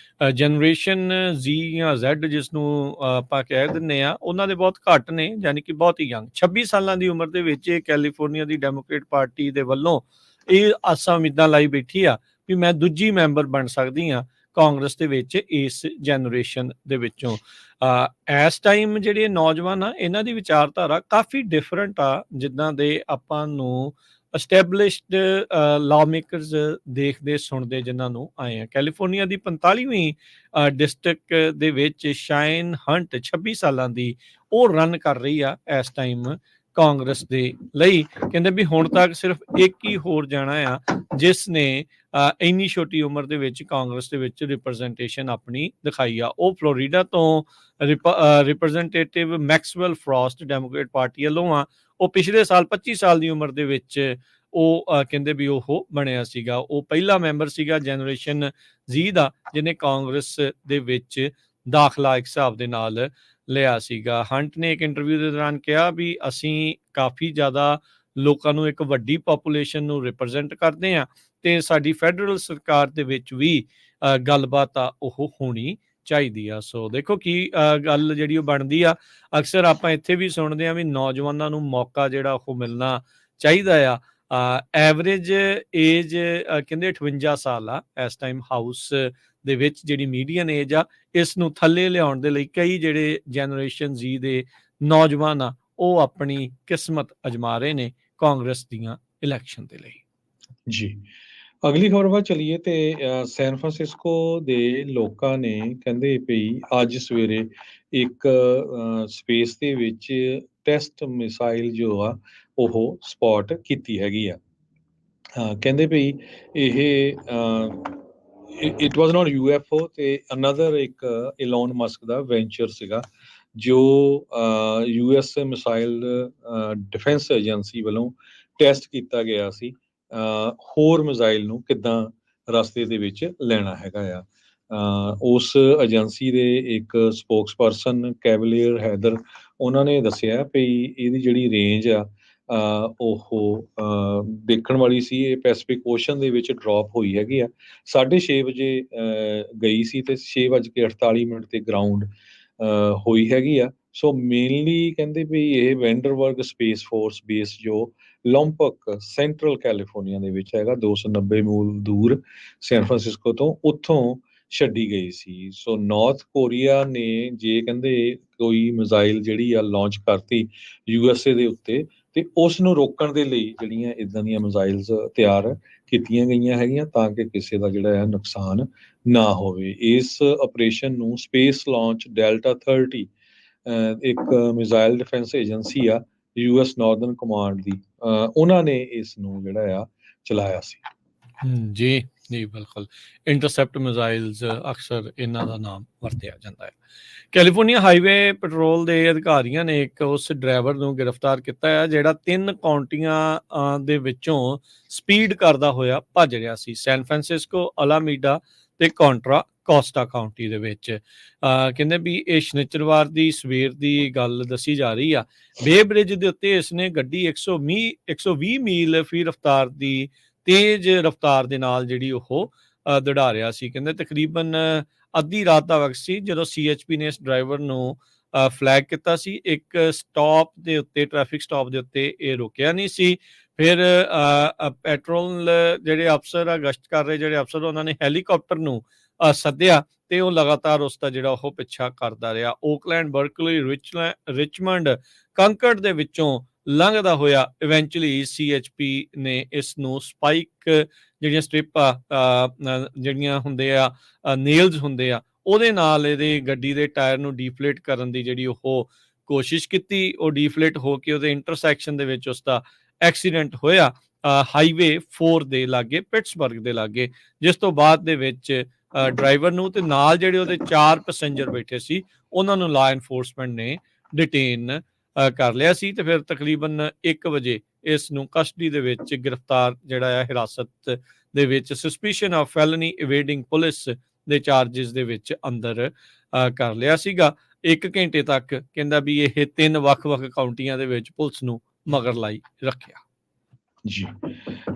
Speaker 1: ਜਨਰੇਸ਼ਨ ਜ਼ੀ ਜਾਂ ਜ਼ੈਡ ਜਿਸ ਨੂੰ ਆਪਾਂ ਕਹਿ ਦਿੰਦੇ ਆ, ਉਹਨਾਂ ਦੇ ਬਹੁਤ ਘੱਟ ਨੇ, ਯਾਨੀ ਕਿ ਬਹੁਤ ਹੀ ਯੰਗ, 26 ਸਾਲਾਂ ਦੀ ਉਮਰ ਦੇ ਵਿੱਚ ਇਹ ਕੈਲੀਫੋਰਨੀਆ ਦੀ ਡੈਮੋਕ੍ਰੇਟ ਪਾਰਟੀ ਦੇ ਵੱਲੋਂ ਇਹ ਆਸਾਂ ਉਮੀਦਾਂ ਲਾਈ ਬੈਠੀ ਆ ਵੀ ਮੈਂ ਦੂਜੀ ਮੈਂਬਰ ਬਣ ਸਕਦੀ ਹਾਂ ਕਾਂਗਰਸ ਦੇ ਵਿੱਚ ਇਸ ਜਨਰੇਸ਼ਨ ਦੇ ਵਿੱਚੋਂ। ਇਸ ਟਾਈਮ ਜਿਹੜੇ ਨੌਜਵਾਨ ਆ, ਇਹਨਾਂ ਦੀ ਵਿਚਾਰਧਾਰਾ ਕਾਫੀ ਡਿਫਰੈਂਟ ਆ ਜਿੱਦਾਂ ਦੇ ਆਪਾਂ ਨੂੰ ਐਸਟੈਬਲਿਸ਼ਡ ਲਾਅ ਮੇਕਰਸ ਦੇਖਦੇ ਸੁਣਦੇ ਜਿਨ੍ਹਾਂ ਨੂੰ ਆਏ ਆ। ਕੈਲੀਫੋਰਨੀਆ ਦੀ 45ਵੀਂ ਡਿਸਟ੍ਰਿਕਟ ਦੇ ਵਿੱਚ ਸ਼ਾਈਨ ਹੰਟ 26 ਸਾਲਾਂ ਦੀ ਉਹ ਰਨ ਕਰ ਰਹੀ ਆ ਇਸ ਟਾਈਮ ਕਾਂਗਰਸ ਦੇ ਲਈ। ਕਹਿੰਦੇ ਵੀ ਹੁਣ ਤੱਕ ਸਿਰਫ ਇੱਕ ਹੀ ਹੋਰ ਜਾਣਾ ਆ ਜਿਸ ਨੇ ਇੰਨੀ ਛੋਟੀ ਉਮਰ ਦੇ ਵਿੱਚ ਕਾਂਗਰਸ ਦੇ ਵਿੱਚ ਰਿਪਰੈਜ਼ੈਂਟੇਸ਼ਨ ਆਪਣੀ ਦਿਖਾਈ ਆ। ਉਹ ਫਲੋਰੀਡਾ ਤੋਂ representative Maxwell frost Democrat party ਵੱਲੋਂ ਆ। ਉਹ ਪਿਛਲੇ ਸਾਲ 25 ਸਾਲ ਦੀ ਉਮਰ ਦੇ ਵਿੱਚ ਉਹ ਕਹਿੰਦੇ ਵੀ ਉਹ ਬਣਿਆ ਸੀਗਾ। ਉਹ ਪਹਿਲਾ ਮੈਂਬਰ ਸੀਗਾ ਜਨਰੇਸ਼ਨ ਜ਼ੀ ਦਾ ਜਿਹਨੇ ਕਾਂਗਰਸ ਦੇ ਵਿੱਚ ਦਾਖਲਾ ਇੱਕ ਹਿਸਾਬ ਦੇ ਨਾਲ ਲਿਆ ਸੀਗਾ। ਹੰਟ ਨੇ ਇੱਕ ਇੰਟਰਵਿਊ ਦੇ ਦੌਰਾਨ ਕਿਹਾ ਵੀ ਅਸੀਂ ਕਾਫੀ ਜ਼ਿਆਦਾ ਲੋਕਾਂ ਨੂੰ, ਇੱਕ ਵੱਡੀ ਪਾਪੂਲੇਸ਼ਨ ਨੂੰ ਰਿਪਰੈਜ਼ੈਂਟ ਕਰਦੇ ਹਾਂ ਤੇ ਸਾਡੀ ਫੈਡਰਲ ਸਰਕਾਰ ਦੇ ਵਿੱਚ ਵੀ ਗੱਲਬਾਤ ਆ ਉਹ ਹੋਣੀ ਚਾਹੀਦੀ ਆ। ਸੋ ਦੇਖੋ ਕੀ ਗੱਲ ਜਿਹੜੀ ਉਹ ਬਣਦੀ ਆ। ਅਕਸਰ ਆਪਾਂ ਇੱਥੇ ਵੀ ਸੁਣਦੇ ਆ ਵੀ ਨੌਜਵਾਨਾਂ ਨੂੰ ਮੌਕਾ ਜਿਹੜਾ ਉਹ ਮਿਲਣਾ ਚਾਹੀਦਾ ਆ। ਐਵਰੇਜ ਏਜ ਕਹਿੰਦੇ 58 ਸਾਲ ਆ ਇਸ ਟਾਈਮ ਹਾਊਸ ਦੇ ਵਿੱਚ, ਜਿਹੜੀ ਮੀਡੀਅਨ ਏਜ ਆ। ਇਸ ਨੂੰ ਥੱਲੇ ਲਿਆਉਣ ਦੇ ਲਈ ਕਈ ਜਿਹੜੇ ਜਨਰੇਸ਼ਨ ਜ਼ੀ ਦੇ ਨੌਜਵਾਨ ਆ ਉਹ ਆਪਣੀ ਕਿਸਮਤ ਅਜਮਾ ਰਹੇ ਨੇ ਕਾਂਗਰਸ ਦੀਆਂ ਇਲੈਕਸ਼ਨ ਦੇ ਲਈ।
Speaker 2: ਜੀ, ਅਗਲੀ ਖਬਰ ਵੱਲ ਚਲੀਏ ਤੇ ਸੈਨ ਫਰਾਂਸਿਸਕੋ ਦੇ ਲੋਕਾਂ ਨੇ ਕਹਿੰਦੇ ਪਈ ਅੱਜ ਸਵੇਰੇ ਇੱਕ ਸਪੇਸ ਦੇ ਵਿੱਚ ਟੈਸਟ ਮਿਸਾਈਲ ਜੋ ਆ ਉਹ ਸਪੌਟ ਕੀਤੀ ਹੈਗੀ ਆ। ਕਹਿੰਦੇ ਪਈ ਇਹ ਇਟ ਵਾਜ਼ ਨਾਟ UFO ਤੇ ਅਨਦਰ ਇੱਕ ਇਲਨ ਮਸਕ ਦਾ ਵੈਂਚਰ ਸੀਗਾ ਜੋ US ਮਿਸਾਈਲ ਡਿਫੈਂਸ ਏਜੰਸੀ ਵੱਲੋਂ ਟੈਸਟ ਕੀਤਾ ਗਿਆ ਸੀ ਹੋਰ ਮਿਸਾਈਲ ਨੂੰ ਕਿੱਦਾਂ ਰਸਤੇ ਦੇ ਵਿੱਚ ਲੈਣਾ ਹੈਗਾ ਆ। ਉਸ ਏਜੰਸੀ ਦੇ ਇੱਕ ਸਪੋਕਸਪਰਸਨ ਕੈਵਲੀਅਰ ਹੈਦਰ ਉਹਨਾਂ ਨੇ ਦੱਸਿਆ ਵੀ ਇਹਦੀ ਜਿਹੜੀ ਰੇਂਜ ਆ ਉਹ ਦੇਖਣ ਵਾਲੀ ਸੀ। ਇਹ ਪੈਸੀਫਿਕ ਓਸ਼ਨ ਦੇ ਵਿੱਚ ਡ੍ਰੌਪ ਹੋਈ ਹੈਗੀ ਆ। 6:30 ਵਜੇ ਗਈ ਸੀ ਤੇ 6:48 ਤੇ ਗਰਾਊਂਡ ਹੋਈ ਹੈਗੀ ਆ। ਸੋ ਮੇਨਲੀ ਕਹਿੰਦੇ ਵੀ ਇਹ ਵੈਂਡਰਬਰਗ ਸਪੇਸ ਫੋਰਸ ਬੇਸ ਜੋ ਲੌਂਪਕ ਸੈਂਟਰਲ ਕੈਲੀਫੋਰਨੀਆ ਦੇ ਵਿੱਚ ਹੈਗਾ 290 ਮੀਲ ਦੂਰ ਸੈਨ ਫਰਾਂਸਿਸਕੋ ਤੋਂ, ਉੱਥੋਂ ਛੱਡੀ ਗਈ ਸੀ। ਸੋ ਨਾਰਥ ਕੋਰੀਆ ਨੇ ਜੇ ਕਹਿੰਦੇ ਕੋਈ ਮਿਜ਼ਾਈਲ ਜਿਹੜੀ ਆ ਲਾਂਚ ਕਰਤੀ USA ਦੇ ਉੱਤੇ ਤੇ ਉਸ ਨੂੰ ਰੋਕਣ ਦੇ ਲਈ ਜਿਹੜੀਆਂ ਇਦਾਂ ਦੀਆਂ ਮਿਜ਼ਾਈਲਸ ਤਿਆਰ ਕੀਤੀਆਂ ਗਈਆਂ ਹੈਗੀਆਂ ਤਾਂ ਕਿ ਕਿਸੇ ਦਾ ਜਿਹੜਾ ਹੈ ਨੁਕਸਾਨ ਨਾ ਹੋਵੇ। ਇਸ ਆਪਰੇਸ਼ਨ ਨੂੰ ਸਪੇਸ ਲਾਂਚ ਡੈਲਟਾ 30 ਇੱਕ ਮਿਜ਼ਾਈਲ ਡਿਫੈਂਸ ਏਜੰਸੀ ਆ US ਨਾਰਦਰਨ ਕਮਾਂਡ ਦੀ, ਉਹਨਾਂ ਨੇ ਇਸ ਨੂੰ ਜਿਹੜਾ ਆ ਚਲਾਇਆ ਸੀ।
Speaker 1: ਜੀ ਜੀ ਬਿਲਕੁਲ, ਇੰਟਰਸੈਪਟ ਮਿਜ਼ਾਈਲਸ ਅਕਸਰ ਇਹਨਾਂ ਦਾ ਨਾਮ ਵਰਤਿਆ ਜਾਂਦਾ ਹੈ। ਕੈਲੀਫੋਰਨੀਆ ਹਾਈਵੇ ਪੈਟਰੋਲ ਦੇ ਅਧਿਕਾਰੀਆਂ ਨੇ ਇੱਕ ਉਸ ਡਰਾਈਵਰ ਨੂੰ ਗ੍ਰਿਫਤਾਰ ਕੀਤਾ ਹੈ ਜਿਹੜਾ 3 ਕਾਉਂਟੀਆਂ ਦੇ ਵਿੱਚੋਂ ਸਪੀਡ ਕਰਦਾ ਹੋਇਆ ਭੱਜ ਰਿਹਾ ਸੀ ਸੈਨ ਫਰਾਂਸਿਸਕੋ, ਅਲਾਮੀਡਾ ਤੇ ਕੌਂਟਰਾ ਕੋਸਟਾ ਕਾਉਂਟੀ ਦੇ ਵਿੱਚ। ਕਹਿੰਦੇ ਵੀ ਇਹ ਸ਼ਨੀਚਰਵਾਰ ਦੀ ਸਵੇਰ ਦੀ ਗੱਲ ਦੱਸੀ ਜਾ ਰਹੀ ਆ। ਬੇ ਬ੍ਰਿਜ ਦੇ ਉੱਤੇ ਇਸਨੇ ਗੱਡੀ 120 ਮੀਲ ਫੀ ਰਫ਼ਤਾਰ ਦੀ ਤੇਜ਼ ਰਫ਼ਤਾਰ ਦੇ ਨਾਲ ਜਿਹੜੀ ਉਹ ਦੌੜਾ ਰਿਹਾ ਸੀ। ਕਹਿੰਦੇ ਤਕਰੀਬਨ ਅੱਧੀ ਰਾਤ ਦਾ ਵਕਤ ਸੀ ਜਦੋਂ CHP ਨੇ ਇਸ ਡਰਾਈਵਰ ਨੂੰ ਫਲੈਗ ਕੀਤਾ ਸੀ। ਇੱਕ ਸਟਾਪ ਦੇ ਉੱਤੇ, ਟ੍ਰੈਫਿਕ ਸਟਾਪ ਦੇ ਉੱਤੇ ਇਹ ਰੁਕਿਆ ਨਹੀਂ ਸੀ। ਫਿਰ ਪੈਟਰੋਲ ਜਿਹੜੇ ਅਫਸਰ ਆ, ਗਸ਼ਤ ਕਰ ਰਹੇ ਜਿਹੜੇ ਅਫਸਰ, ਉਹਨਾਂ ਨੇ ਹੈਲੀਕਾਪਟਰ ਨੂੰ ਸੱਦਿਆ ਤੇ ਉਹ ਲਗਾਤਾਰ ਉਸ ਦਾ ਜਿਹੜਾ ਉਹ ਪਿੱਛਾ ਕਰਦਾ ਰਿਹਾ। ਓਕਲੈਂਡ, ਬਰਕਲੀ, ਰਿਚਮੰਡ, ਕੰਕਰਡ ਦੇ ਵਿੱਚੋਂ ਲੰਘਦਾ ਹੋਇਆ ਇਵੈਂਚੁਅਲੀ CHP ਨੇ ਇਸ ਨੂੰ ਸਪਾਈਕ ਜਿਹੜੀਆਂ ਸਟ੍ਰਿਪਾਂ ਜਿਹੜੀਆਂ ਹੁੰਦੇ ਆ, ਨੇਲਸ ਹੁੰਦੇ ਆ, ਉਹਦੇ ਨਾਲ ਇਹਦੇ ਗੱਡੀ ਦੇ ਟਾਇਰ ਨੂੰ ਡੀਫਲੇਟ ਕਰਨ ਦੀ ਜਿਹੜੀ ਉਹ ਕੋਸ਼ਿਸ਼ ਕੀਤੀ। ਉਹ ਡੀਫਲੇਟ ਹੋ ਕੇ ਉਹਦੇ ਇੰਟਰਸੈਕਸ਼ਨ ਦੇ ਵਿੱਚ ਉਸ ਦਾ ਐਕਸੀਡੈਂਟ ਹੋਇਆ ਹਾਈਵੇ 4 ਦੇ ਲਾਗੇ, ਪਿਟਸਬਰਗ ਦੇ ਲਾਗੇ, ਜਿਸ ਤੋਂ ਬਾਅਦ ਦੇ ਵਿੱਚ ਡਰਾਈਵਰ ਨੂੰ ਤੇ ਨਾਲ ਜਿਹੜੇ ਉਹਦੇ 4 ਪੈਸੇਂਜਰ ਬੈਠੇ ਸੀ ਉਹਨਾਂ ਨੂੰ ਲਾ ਐਨਫੋਰਸਮੈਂਟ ਨੇ ਡਿਟੇਨ ਕਰ ਲਿਆ ਸੀ ਤੇ ਫਿਰ ਤਕਰੀਬਨ 1 ਵਜੇ ਇਸ ਨੂੰ ਕਸਟਡੀ ਦੇ ਵਿੱਚ ਗ੍ਰਿਫਤਾਰ ਜਿਹੜਾ ਹੈ ਹਿਰਾਸਤ ਦੇ ਵਿੱਚ ਸਸਪੀਸ਼ਨ ਆਫ ਫੈਲਨੀ ਇਵੇਡਿੰਗ ਪੁਲਿਸ ਦੇ ਚਾਰजेस ਦੇ ਵਿੱਚ ਅੰਦਰ ਕਰ ਲਿਆ ਸੀਗਾ। 1 ਘੰਟੇ ਤੱਕ ਕਹਿੰਦਾ ਵੀ ਇਹ 3 ਵੱਖ-ਵੱਖ ਕਾਉਂਟੀਆਂ ਦੇ ਵਿੱਚ ਪੁਲਿਸ ਨੂੰ ਮਗਰ ਲਾਈ ਰੱਖਿਆ।
Speaker 2: ਜੀ,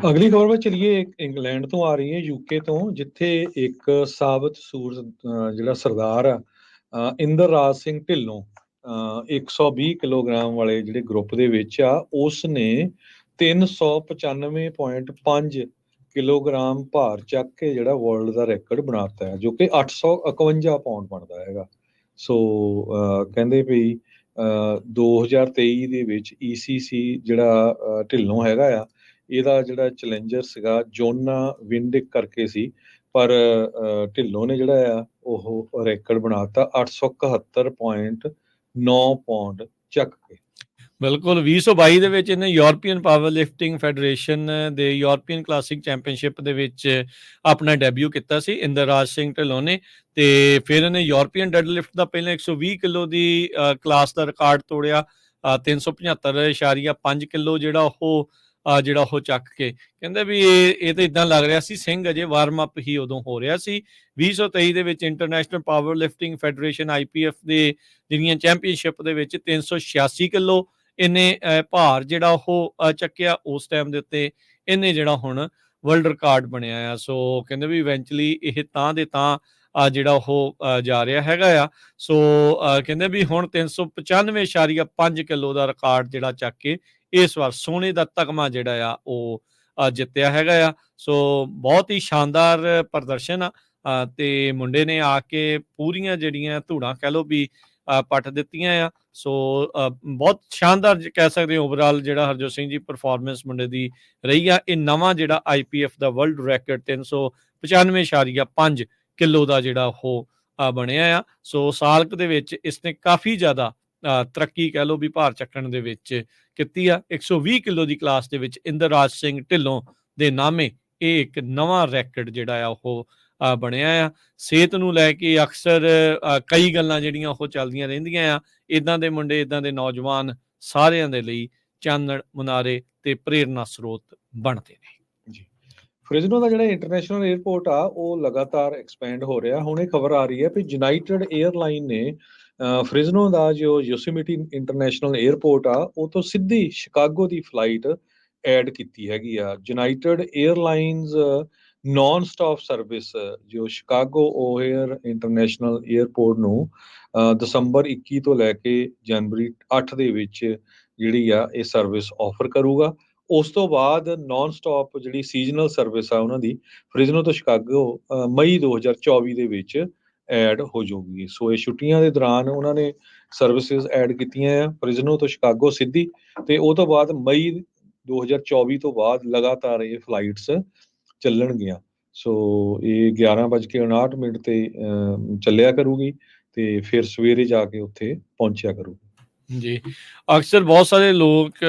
Speaker 2: ਅਗਲੀ ਖਬਰ ਵੱਲ ਚਲੀਏ। ਇੰਗਲੈਂਡ ਤੋਂ ਆ ਰਹੀ ਹੈ, UK ਤੋਂ, ਜਿੱਥੇ ਇੱਕ ਸਾਬਤ ਸੂਰਤ ਜਿਹੜਾ ਸਰਦਾਰ ਆ ਇੰਦਰ ਰਾਜ ਸਿੰਘ ਢਿੱਲੋਂ 120 ਕਿਲੋਗ੍ਰਾਮ ਵਾਲੇ ਜਿਹੜੇ ਗਰੁੱਪ ਦੇ ਵਿੱਚ ਆ, ਉਸ ਨੇ 395.5 ਕਿਲੋਗ੍ਰਾਮ ਭਾਰ ਚੱਕ ਕੇ ਜਿਹੜਾ ਵਰਲਡ ਦਾ ਰੈਕੋਰਡ ਬਣਾਤਾ ਹੈ ਜੋ ਕਿ 851 ਪਾਉਂਡ ਬਣਦਾ ਹੈਗਾ। ਸੋ ਕਹਿੰਦੇ ਵੀ 2023 ਦੇ ਵਿੱਚ ECC ਜਿਹੜਾ ਢਿੱਲੋਂ ਹੈਗਾ ਆ, ਇਹਦਾ ਜਿਹੜਾ ਚੈਲੰਜਰ ਸੀਗਾ ਜੋਨਾ ਵਿੰਡਿਕ ਕਰਕੇ ਸੀ, ਪਰ ਢਿੱਲੋਂ ਨੇ ਜਿਹੜਾ ਆ ਉਹ ਰੈਕੋਰਡ ਬਣਾਤਾ 871.9 ਪਾਉਂਡ ਚੱਕ ਕੇ।
Speaker 1: ਬਿਲਕੁਲ 2022 ਦੇ ਵਿੱਚ ਇਹਨੇ ਯੂਰਪੀਅਨ ਪਾਵਰ ਲਿਫਟਿੰਗ ਫੈਡਰੇਸ਼ਨ ਦੇ ਯੂਰਪੀਅਨ ਕਲਾਸਿਕ ਚੈਂਪੀਅਨਸ਼ਿਪ ਦੇ ਵਿੱਚ ਆਪਣਾ ਡੈਬਿਊ ਕੀਤਾ ਸੀ ਇੰਦਰਰਾਜ ਸਿੰਘ ਢਿੱਲੋਂ ਨੇ। ਤੇ ਫਿਰ ਇਹਨੇ ਯੂਰਪੀਅਨ ਡੈਡ ਲਿਫਟ ਦਾ ਪਹਿਲਾਂ 120 ਕਿਲੋ ਦੀ ਕਲਾਸ ਦਾ ਰਿਕਾਰਡ ਤੋੜਿਆ, 375.5 ਕਿਲੋ ਜਿਹੜਾ ਉਹ ਚੱਕ ਕੇ। ਕਹਿੰਦੇ ਵੀ ਇਹ ਤਾਂ ਇਦਾਂ ਲੱਗ ਰਿਹਾ ਸੀ ਸਿੰਘ ਅਜੇ ਵਾਰਮ ਅਪ ਹੀ ਉਦੋਂ ਹੋ ਰਿਹਾ ਸੀ। 2023 ਦੇ ਵਿੱਚ international power lifting federation IPF ਦੇ ਜਿਹੜੀਆਂ ਚੈਂਪੀਅਨਸ਼ਿਪ ਦੇ ਵਿੱਚ 386 ਕਿਲੋ ਇਹਨੇ ਭਾਰ ਜਿਹੜਾ ਉਹ ਚੱਕਿਆ। ਉਸ ਟਾਈਮ ਦੇ ਉੱਤੇ ਇਹਨੇ ਜਿਹੜਾ ਹੁਣ ਵਰਲਡ ਰਿਕਾਰਡ ਬਣਿਆ ਆ। ਸੋ ਕਹਿੰਦੇ ਵੀ ਇਵੈਂਚੁਅਲੀ ਇਹ ਤਾਂ ਦੇ ਤਾਂ ਜਿਹੜਾ ਉਹ ਜਾ ਰਿਹਾ ਹੈਗਾ ਆ। ਸੋ ਕਹਿੰਦੇ ਵੀ ਹੁਣ 395.5 ਕਿਲੋ ਦਾ ਰਿਕਾਰਡ ਜਿਹੜਾ ਚੱਕ ਕੇ ਇਸ ਵਾਰ ਸੋਨੇ ਦਾ ਤਗਮਾ ਜਿਹੜਾ ਆ ਉਹ ਜਿੱਤਿਆ ਹੈਗਾ ਆ। ਸੋ ਬਹੁਤ ਹੀ ਸ਼ਾਨਦਾਰ ਪ੍ਰਦਰਸ਼ਨ ਆ। ਤੇ ਮੁੰਡੇ ਨੇ ਆ ਕੇ ਪੂਰੀਆਂ ਜਿਹੜੀਆਂ ਧੂੜਾਂ ਕਹਿ ਲਓ ਵੀ ਪੱਟ ਦਿੱਤੀਆਂ ਆ। ਸੋ ਬਹੁਤ ਸ਼ਾਨਦਾਰ ਕਹਿ ਸਕਦੇ ਓਵਰਆਲ ਜਿਹੜਾ ਹਰਜੋਤ ਸਿੰਘ ਜੀ ਪਰਫਾਰਮੈਂਸ ਮੁੰਡੇ ਦੀ ਰਹੀ ਆ। ਇਹ ਨਵਾਂ ਜਿਹੜਾ IPF ਦਾ ਵਰਲਡ ਰੈਕਡ 395.5 ਕਿਲੋ ਦਾ ਜਿਹੜਾ ਉਹ ਬਣਿਆ ਆ। ਸੋ ਸਾਲਕ ਦੇ ਵਿੱਚ ਇਸਨੇ ਕਾਫੀ ਜ਼ਿਆਦਾ ਤਰੱਕੀ ਕਹਿ ਲਓ ਵੀ ਭਾਰ ਚੱਕਣ ਦੇ ਵਿੱਚ ਕੀਤੀ ਆ। 120 ਕਿਲੋ ਦੀ ਕਲਾਸ ਦੇ ਵਿੱਚ ਇੰਦਰਰਾਜ ਸਿੰਘ ਢਿੱਲੋਂ ਦੇ ਨਾਮੇ ਇਹ ਇੱਕ ਨਵਾਂ ਰੈਕਡ ਜਿਹੜਾ ਆ ਉਹ ਬਣਿਆ ਆ। ਸਿਹਤ ਨੂੰ ਲੈ ਕੇ ਅਕਸਰ ਕਈ ਗੱਲਾਂ ਜਿਹੜੀਆਂ ਉਹ ਚੱਲਦੀਆਂ ਰਹਿੰਦੀਆਂ ਆ। ਇਦਾਂ ਦੇ ਮੁੰਡੇ, ਇਦਾਂ ਦੇ ਨੌਜਵਾਨ ਸਾਰਿਆਂ ਦੇ ਲਈ ਚਾਨਣ ਮੁਨਾਰੇ ਤੇ ਪ੍ਰੇਰਨਾ ਸਰੋਤ ਬਣਦੇ ਨੇ।
Speaker 2: ਜੀ, ਫ੍ਰਿਜ਼ਨੋ ਦਾ ਜਿਹੜਾ ਇੰਟਰਨੈਸ਼ਨਲ 에ਅਰਪੋਰਟ ਆ ਉਹ ਲਗਾਤਾਰ ਐਕਸਪੈਂਡ ਹੋ ਰਿਹਾ। ਹੁਣ ਇਹ ਖਬਰ ਆ ਰਹੀ ਹੈ ਕਿ ਯੂਨਾਈਟਿਡ 에ਅਰਲਾਈਨ ਨੇ ਫ੍ਰਿਜ਼ਨੋ ਦਾ ਜੋ ਯੋਸੇਮਿਟੀ ਇੰਟਰਨੈਸ਼ਨਲ 에ਅਰਪੋਰਟ ਆ ਉਹ ਤੋਂ ਸਿੱਧੀ ਸ਼ਿਕਾਗੋ ਦੀ ਫਲਾਈਟ ਐਡ ਕੀਤੀ ਹੈਗੀ ਆ। United airlines non stop service ਜੋ ਸ਼ਿਕਾਗੋ ਓਹੇਅਰ ਇੰਟਰਨੈਸ਼ਨਲ 에ਅਰਪੋਰਟ ਨੂੰ ਦਸੰਬਰ 21 ਤੋਂ ਲੈ ਕੇ ਜਨਵਰੀ 8 ਦੇ ਵਿੱਚ ਜਿਹੜੀ ਆ ਇਹ ਸਰਵਿਸ ਆਫਰ ਕਰੂਗਾ। ਉਸ ਤੋਂ ਬਾਅਦ ਨਾਨ ਸਟਾਪ ਜਿਹੜੀ ਸੀਜ਼ਨਲ ਸਰਵਿਸ ਆ ਉਹਨਾਂ ਦੀ ਫ੍ਰਿਜ਼ਨੋ ਤੋਂ ਸ਼ਿਕਾਗੋ ਮਈ 2024 ਦੇ ਵਿੱਚ ਐਡ ਹੋ ਜਾਊਗੀ। ਸੋ ਇਹ ਛੁੱਟੀਆਂ ਦੇ ਦੌਰਾਨ ਉਹਨਾਂ ਨੇ ਸਰਵਿਸਿਜ਼ ਐਡ ਕੀਤੀਆਂ ਆ ਫ੍ਰਿਜ਼ਨੋ ਤੋਂ ਸ਼ਿਕਾਗੋ ਸਿੱਧੀ, ਤੇ ਉਹ ਤੋਂ ਬਾਅਦ ਮਈ 2024 ਤੋਂ ਬਾਅਦ ਲਗਾਤਾਰ ਇਹ ਫਲਾਈਟਸ ਚੱਲਣਗੀਆਂ। ਸੋ ਇਹ 11:59 ਤੇ ਚੱਲਿਆ ਕਰੂਗੀ ਤੇ ਫਿਰ ਸਵੇਰੇ ਜਾ ਕੇ ਉੱਥੇ ਪਹੁੰਚਿਆ ਕਰੂਗੀ।
Speaker 1: ਜੀ, ਅਕਸਰ ਬਹੁਤ ਸਾਰੇ ਲੋਕ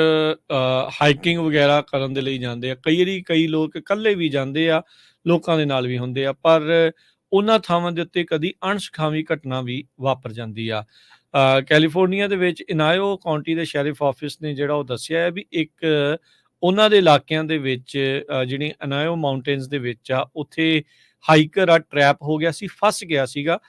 Speaker 1: ਹਾਈਕਿੰਗ ਵਗੈਰਾ ਕਰਨ ਦੇ ਲਈ ਜਾਂਦੇ ਆ। ਕਈ ਲੋਕ ਇਕੱਲੇ ਵੀ ਜਾਂਦੇ ਆ, ਲੋਕਾਂ ਦੇ ਨਾਲ ਵੀ ਹੁੰਦੇ ਆ, ਪਰ ਉਹਨਾਂ ਥਾਵਾਂ ਦੇ ਉੱਤੇ ਕਦੀ ਅਣਸੁਖਾਵੀ ਘਟਨਾ ਵੀ ਵਾਪਰ ਜਾਂਦੀ ਆ। ਕੈਲੀਫੋਰਨੀਆ ਦੇ ਵਿੱਚ ਇਨਾਇਓ ਕਾਉਂਟੀ ਦੇ ਸ਼ੈਰਿਫ ਆਫਿਸ ਨੇ ਜਿਹੜਾ ਉਹ ਦੱਸਿਆ ਹੈ ਵੀ ਇੱਕ ਉਹਨਾਂ ਦੇ ਇਲਾਕਿਆਂ ਦੇ ਵਿੱਚ ਜਿਹੜੀ ਇਨਾਇਓ ਮਾਊਂਟੇਨਸ ਦੇ ਵਿੱਚ ਆ ਉੱਥੇ ਹਾਈਕਰ ਆ ਟਰੈਪ ਹੋ ਗਿਆ ਸੀ, ਫਸ ਗਿਆ ਸੀਗਾ,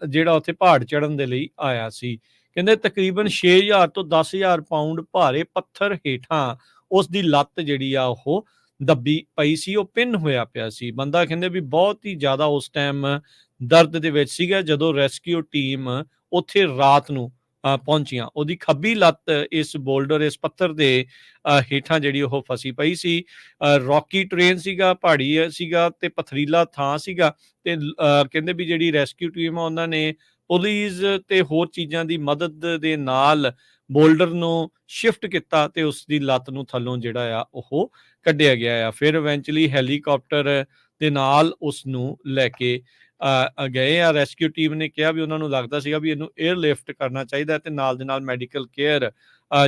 Speaker 1: ਜਿਹੜਾ ਉੱਥੇ ਪਹਾੜ ਚੜ੍ਹਨ ਦੇ ਲਈ ਆਇਆ ਸੀ। ਕਹਿੰਦੇ ਤਕਰੀਬਨ 6000 ਤੋਂ 10,000 ਪਾਊਂਡ ਭਾਰੇ ਪੱਥਰ ਹੇਠਾਂ ਉਸ ਦੀ ਲੱਤ ਜਿਹੜੀ ਆ ਉਹ ਦੱਬੀ ਪਈ ਸੀ, ਉਹ ਪਿੰਨ ਹੋਇਆ ਪਿਆ ਸੀ। ਬੰਦਾ ਕਹਿੰਦੇ ਵੀ ਬਹੁਤ ਹੀ ਜ਼ਿਆਦਾ ਉਸ ਟਾਈਮ ਦਰਦ ਦੇ ਵਿੱਚ ਸੀਗਾ ਜਦੋਂ ਰੈਸਕਿਊ ਟੀਮ ਉੱਥੇ ਰਾਤ ਨੂੰ ਪਹੁੰਚੀਆਂ। ਉਹਦੀ ਖੱਬੀ ਲੱਤ ਇਸ ਬੋਲਡਰ, ਇਸ ਪੱਥਰ ਦੇ ਹੇਠਾਂ ਜਿਹੜੀ ਉਹ ਫਸੀ ਪਈ ਸੀ। ਰੌਕੀ ਟਰੇਨ ਸੀਗਾ, ਪਹਾੜੀ ਸੀਗਾ ਤੇ ਪਥਰੀਲਾ ਥਾਂ ਸੀਗਾ। ਤੇ ਕਹਿੰਦੇ ਵੀ ਜਿਹੜੀ ਰੈਸਕਿਊ ਟੀਮ ਆ ਉਹਨਾਂ ਨੇ ਪੁਲਿਸ ਤੇ ਹੋਰ ਚੀਜ਼ਾਂ ਦੀ ਮਦਦ ਦੇ ਨਾਲ ਬੋਲਡਰ ਨੂੰ ਸ਼ਿਫਟ ਕੀਤਾ ਤੇ ਉਸ ਦੀ ਲੱਤ ਨੂੰ ਥੱਲੋਂ ਜਿਹੜਾ ਆ ਉਹ ਕੱਢਿਆ ਗਿਆ ਆ। ਫਿਰ ਇਵੈਂਚੁਅਲੀ ਹੈਲੀਕਾਪਟਰ ਦੇ ਨਾਲ ਉਸ ਨੂੰ ਲੈ ਕੇ ਗਏ ਆ। ਰੈਸਕਿਊ ਟੀਮ ਨੇ ਕਿਹਾ ਵੀ ਉਹਨਾਂ ਨੂੰ ਲੱਗਦਾ ਸੀਗਾ ਵੀ ਇਹਨੂੰ 에ਅਰ ਲਿਫਟ ਕਰਨਾ ਚਾਹੀਦਾ ਤੇ ਨਾਲ ਦੇ ਨਾਲ ਮੈਡੀਕਲ ਕੇਅਰ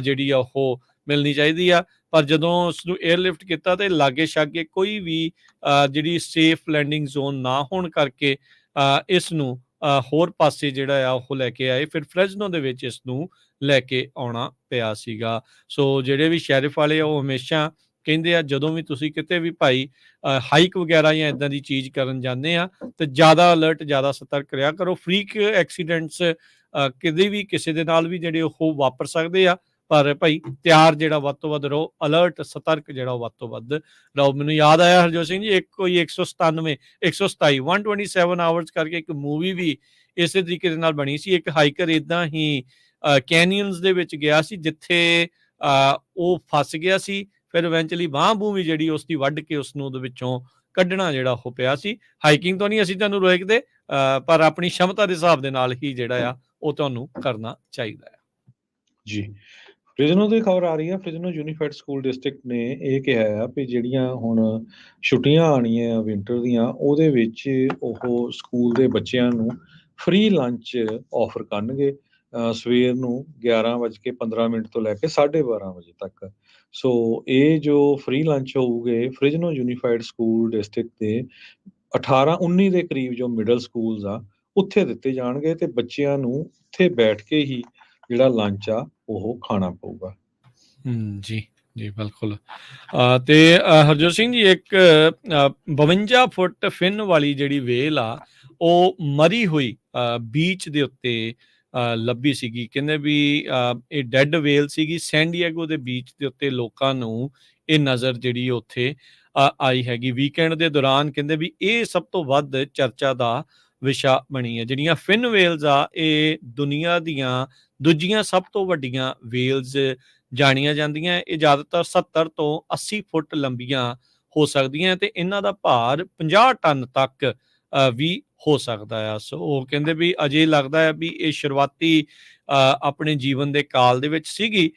Speaker 1: ਜਿਹੜੀ ਆ ਉਹ ਮਿਲਣੀ ਚਾਹੀਦੀ ਆ। ਪਰ ਜਦੋਂ ਉਸਨੂੰ 에ਅਰ ਲਿਫਟ ਕੀਤਾ ਤੇ ਲਾਗੇ ਛਾਗੇ ਕੋਈ ਵੀ ਜਿਹੜੀ ਸੇਫ ਲੈਂਡਿੰਗ ਜ਼ੋਨ ਨਾ ਹੋਣ ਕਰਕੇ ਇਸ ਨੂੰ ਹੋਰ ਪਾਸੇ ਜਿਹੜਾ ਆ ਉਹ ਲੈ ਕੇ ਆਏ। ਫਿਰ ਫ੍ਰਿਜ਼ਨੋ ਦੇ ਵਿੱਚ ਇਸ ਨੂੰ ਲੈ ਕੇ ਆਉਣਾ ਪਿਆ ਸੀਗਾ। ਸੋ ਜਿਹੜੇ ਵੀ ਸ਼ੈਰਿਫ ਵਾਲੇ ਆ ਉਹ ਹਮੇਸ਼ਾ ਕਹਿੰਦੇ ਆ ਜਦੋਂ ਵੀ ਤੁਸੀਂ ਕਿਤੇ ਵੀ ਭਾਈ ਹਾਈਕ ਵਗੈਰਾ ਜਾਂ ਇਦਾਂ ਦੀ ਚੀਜ਼ ਕਰਨ ਜਾਂਦੇ ਆ ਤੇ ਜ਼ਿਆਦਾ ਅਲਰਟ, ਜ਼ਿਆਦਾ ਸਤਰਕ ਰਿਹਾ ਕਰੋ। ਫ੍ਰੀਕ ਐਕਸੀਡੈਂਟਸ ਕਦੇ ਵੀ ਕਿਸੇ ਦੇ ਨਾਲ ਵੀ ਜਿਹੜੇ ਉਹ ਵਾਪਰ ਸਕਦੇ ਆ, ਪਰ ਭਾਈ ਤਿਆਰ ਜਿਹੜਾ ਵੱਧ ਤੋਂ ਵੱਧ ਰਹੋ, ਅਲਰਟ ਸਤਰਕ ਜਿਹੜਾ ਵੱਧ ਤੋਂ ਵੱਧ ਰਹੋ। ਮੈਨੂੰ ਯਾਦ ਆਇਆ ਹਰਜੋਤ ਸਿੰਘ ਜੀ, ਇੱਕ ਕੋਈ 127 127 ਆਵਰਸ ਕਰਕੇ ਇੱਕ ਮੂਵੀ ਵੀ ਇਸੇ ਤਰੀਕੇ ਦੇ ਨਾਲ ਬਣੀ ਸੀ। ਇੱਕ ਹਾਈਕਰ ਇਦਾਂ ਹੀ ਕੈਨੀਅਨਸ ਦੇ ਵਿੱਚ ਗਿਆ ਸੀ ਜਿੱਥੇ ਉਹ ਫਸ ਗਿਆ ਸੀ। ਫਿਰ ਇਵੈਂਚੁਅਲੀ ਬਾਂਹ ਵੀ ਜਿਹੜੀ ਉਸ ਦੀ ਵੱਢ ਕੇ ਉਸ ਨੂੰ ਉਹਦੇ ਵਿੱਚੋਂ ਕੱਢਣਾ ਜਿਹੜਾ ਉਹ ਪਿਆ ਸੀ। ਹਾਈਕਿੰਗ ਤੋਂ ਨਹੀਂ ਅਸੀਂ ਤੁਹਾਨੂੰ ਰੋਕਦੇ, ਪਰ ਆਪਣੀ ਸ਼ਮਤਾ ਦੇ ਹਿਸਾਬ ਦੇ ਨਾਲ ਹੀ ਜਿਹੜਾ ਆ ਉਹ ਤੁਹਾਨੂੰ ਕਰਨਾ ਚਾਹੀਦਾ ਆ।
Speaker 2: ਜੀ, ਫ੍ਰਿਜ਼ਨੋ ਦੀ ਖਬਰ ਆ ਰਹੀ ਹੈ। ਫ੍ਰਿਜ਼ਨੋ ਯੂਨੀਫਾਈਡ ਸਕੂਲ ਡਿਸਟ੍ਰਿਕਟ ਨੇ ਇਹ ਕਿਹਾ ਆ ਵੀ ਜਿਹੜੀਆਂ ਹੁਣ ਛੁੱਟੀਆਂ ਆਉਣੀਆਂ ਵਿੰਟਰ ਦੀਆਂ ਉਹਦੇ ਵਿੱਚ ਉਹ ਸਕੂਲ ਦੇ ਬੱਚਿਆਂ ਨੂੰ ਫ੍ਰੀ ਲੰਚ ਆਫਰ ਕਰਨਗੇ। ਸਵੇਰ ਨੂੰ 11:15 ਤੋਂ ਲੈ ਕੇ 12:30 ਵਜੇ ਤੱਕ। ਸੋ ਇਹ ਜੋ ਫ੍ਰੀ ਲੰਚ ਹੋਊਗੇ ਫ੍ਰਿਜਨੋ ਯੂਨੀਫਾਈਡ ਸਕੂਲ ਡਿਸਟ੍ਰਿਕਟ ਦੇ 18-19 ਦੇ ਕਰੀਬ ਜੋ ਮਿਡਲ ਸਕੂਲਸ ਆ ਉੱਥੇ ਦਿੱਤੇ ਜਾਣਗੇ ਤੇ ਬੱਚਿਆਂ ਨੂੰ ਉੱਥੇ ਬੈਠ ਕੇ ਹੀ ਜਿਹੜਾ ਲੰਚ ਆ ਉਹ ਖਾਣਾ ਪਊਗਾ।
Speaker 1: ਜੀ ਜੀ ਬਿਲਕੁਲ। ਤੇ ਹਰਜੋਤ ਸਿੰਘ ਜੀ, ਇੱਕ 52 ਫੁੱਟ ਫਿਨ ਵਾਲੀ ਜਿਹੜੀ ਵੇਲ ਆ ਉਹ ਮਰੀ ਹੋਈ ਬੀਚ ਦੇ ਉੱਤੇ ਲੱਭੀ ਸੀਗੀ। ਕਹਿੰਦੇ ਵੀ ਇਹ ਡੈਡ ਵੇਲ ਸੀਗੀ। ਸੈਨ ਡਿਏਗੋ ਦੇ ਬੀਚ ਦੇ ਉੱਤੇ ਲੋਕਾਂ ਨੂੰ ਇਹ ਨਜ਼ਰ ਜਿਹੜੀ ਉੱਥੇ ਆਈ ਹੈਗੀ ਵੀਕਐਂਡ ਦੇ ਦੌਰਾਨ। ਕਹਿੰਦੇ ਵੀ ਇਹ ਸਭ ਤੋਂ ਵੱਧ ਚਰਚਾ ਦਾ ਵਿਸ਼ਾ ਬਣੀ ਹੈ। ਜਿਹੜੀਆਂ ਫਿਨ ਵੇਲਸ ਆ ਇਹ ਦੁਨੀਆ ਦੀਆਂ ਦੂਜੀਆਂ ਸਭ ਤੋਂ ਵੱਡੀਆਂ ਵੇਲਸ ਜਾਣੀਆਂ ਜਾਂਦੀਆਂ। ਇਹ ਜ਼ਿਆਦਾਤਰ 70 ਤੋਂ 80 ਫੁੱਟ ਲੰਬੀਆਂ ਹੋ ਸਕਦੀਆਂ ਤੇ ਇਹਨਾਂ ਦਾ ਭਾਰ 50 ਟਨ ਤੱਕ ਵੀ ਹੋ ਸਕਦਾ ਆ। ਸੋ ਉਹ ਕਹਿੰਦੇ ਵੀ ਅਜੇ ਲੱਗਦਾ ਹੈ ਵੀ ਇਹ ਸ਼ੁਰੂਆਤੀ ਆਪਣੇ ਜੀਵਨ ਦੇ ਕਾਲ ਦੇ ਵਿੱਚ ਸੀਗੀ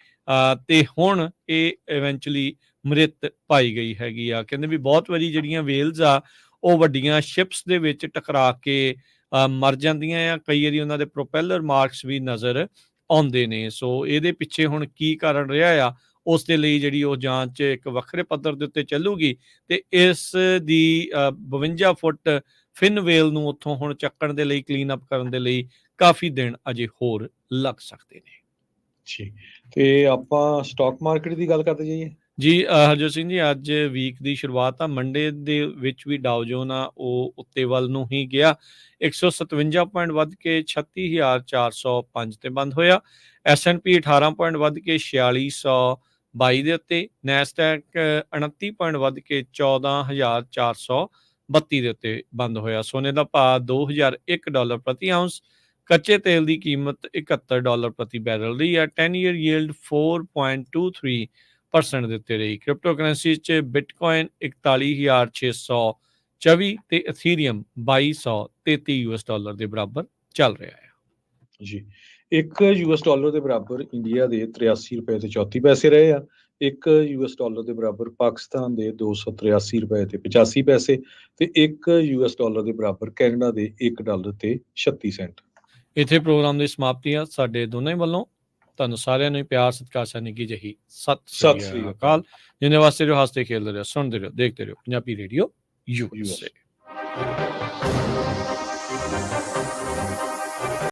Speaker 1: ਤੇ ਹੁਣ ਇਹ ਇਵੈਂਚੁਅਲੀ ਮ੍ਰਿਤ ਪਾਈ ਗਈ ਹੈਗੀ ਆ। ਕਹਿੰਦੇ ਵੀ ਬਹੁਤ ਵਾਰੀ ਜਿਹੜੀਆਂ ਵੇਲਸ ਆ ਉਹ ਵੱਡੀਆਂ ਸ਼ਿਪਸ ਦੇ ਵਿੱਚ ਟਕਰਾ ਕੇ ਮਰ ਜਾਂਦੀਆਂ ਆ। ਕਈ ਵਾਰੀ ਉਹਨਾਂ ਦੇ ਪ੍ਰੋਪੈਲਰ ਮਾਰਕਸ ਵੀ ਨਜ਼ਰ ਆਉਂਦੇ ਨੇ। ਸੋ ਇਹਦੇ ਪਿੱਛੇ ਹੁਣ ਕੀ ਕਾਰਨ ਰਿਹਾ ਆ ਉਸ ਦੇ ਲਈ ਜਿਹੜੀ ਉਹ ਜਾਂਚ ਇੱਕ ਵੱਖਰੇ ਪੱਧਰ ਦੇ ਉੱਤੇ ਚੱਲੂਗੀ ਤੇ ਇਸ ਦੀ 52 ਫੁੱਟ ਫਿਨ ਵੇਲ ਨੂੰ ਉੱਥੋਂ ਹੁਣ ਚੱਕਣ ਦੇ ਲਈ, ਕਲੀਨ ਅਪ ਕਰਨ ਦੇ ਲਈ ਕਾਫੀ ਦਿਨ ਅਜੇ ਹੋਰ ਲੱਗ ਸਕਦੇ ਨੇ।
Speaker 2: ਜੀ, ਤੇ ਆਪਾਂ ਸਟਾਕ ਮਾਰਕੀਟ ਦੀ ਗੱਲ ਕਰਦੇ ਜਾਈਏ।
Speaker 1: ਜੀ ਹਰਜੋਤ ਸਿੰਘ ਜੀ, ਅੱਜ ਵੀਕ ਦੀ ਸ਼ੁਰੂਆਤ ਆ। ਮੰਡੇ ਦੇ ਵਿੱਚ ਵੀ ਡਾਓ ਜੋਨ ਆ ਉਹ ਉੱਤੇ ਵੱਲ ਨੂੰ ਹੀ ਗਿਆ। 157 ਪੁਆਇੰਟ ਵੱਧ ਕੇ 36,405 ਤੇ ਬੰਦ ਹੋਇਆ। S&P 18 ਪੁਆਇੰਟ ਵੱਧ ਕੇ 4622 ਦੇ ਉੱਤੇ। ਨੈਸਡੈਕ 29 ਪੁਆਇੰਟ ਵੱਧ ਕੇ 14,432 ਦੇ ਉੱਤੇ ਬੰਦ ਹੋਇਆ। ਸੋਨੇ ਦਾ ਭਾਅ $2,001 ਪ੍ਰਤੀ ਆਉਂਸ। ਕੱਚੇ ਤੇਲ ਦੀ ਕੀਮਤ $71 ਪ੍ਰਤੀ ਬੈਰਲ ਰਹੀ ਹੈ। 10 ਈਅਰ ਯੀਲਡ 4.23% ਦੇ ਉੱਤੇ ਰਹੀ। ਕ੍ਰਿਪਟੋ ਕਰੰਸੀ 'ਚ ਬਿਟਕੋਇਨ 41,624 ਤੇ ਇਥੀਰੀਅਮ $2233 ਦੇ ਬਰਾਬਰ ਚੱਲ ਰਿਹਾ ਹੈ।
Speaker 2: ਜੀ, $1 ਦੇ ਬਰਾਬਰ ਇੰਡੀਆ ਦੇ 83 ਰੁਪਏ ਤੇ 34 ਪੈਸੇ ਰਹੇ ਆ। $1 ਦੇ ਬਰਾਬਰ ਪਾਕਿਸਤਾਨ ਦੇ 283 ਰੁਪਏ ਤੇ 85 ਪੈਸੇ ਤੇ $1 ਦੇ ਬਰਾਬਰ ਕੈਨੇਡਾ ਦੇ $1 ਤੇ 36 ਸੈਂਟ।
Speaker 1: ਇੱਥੇ ਪ੍ਰੋਗਰਾਮ ਦੀ ਸਮਾਪਤੀ ਆ। ਸਾਡੇ ਦੋਨਾਂ ਹੀ ਵੱਲੋਂ ਤੁਹਾਨੂੰ ਸਾਰਿਆਂ ਨੂੰ ਪਿਆਰ ਸਤਿਕਾਰ ਸਨੇਹੀ ਜਿਹੀ ਸਤਿ ਸ੍ਰੀ ਅਕਾਲ। ਜਿੰਨੇ ਵਾਸਤੇ ਜੋ ਹੱਸਦੇ ਖੇਡਦੇ ਰਹੋ, ਸੁਣਦੇ ਰਹੋ, ਦੇਖਦੇ ਰਹੋ ਪੰਜਾਬੀ ਰੇਡੀਓ USA।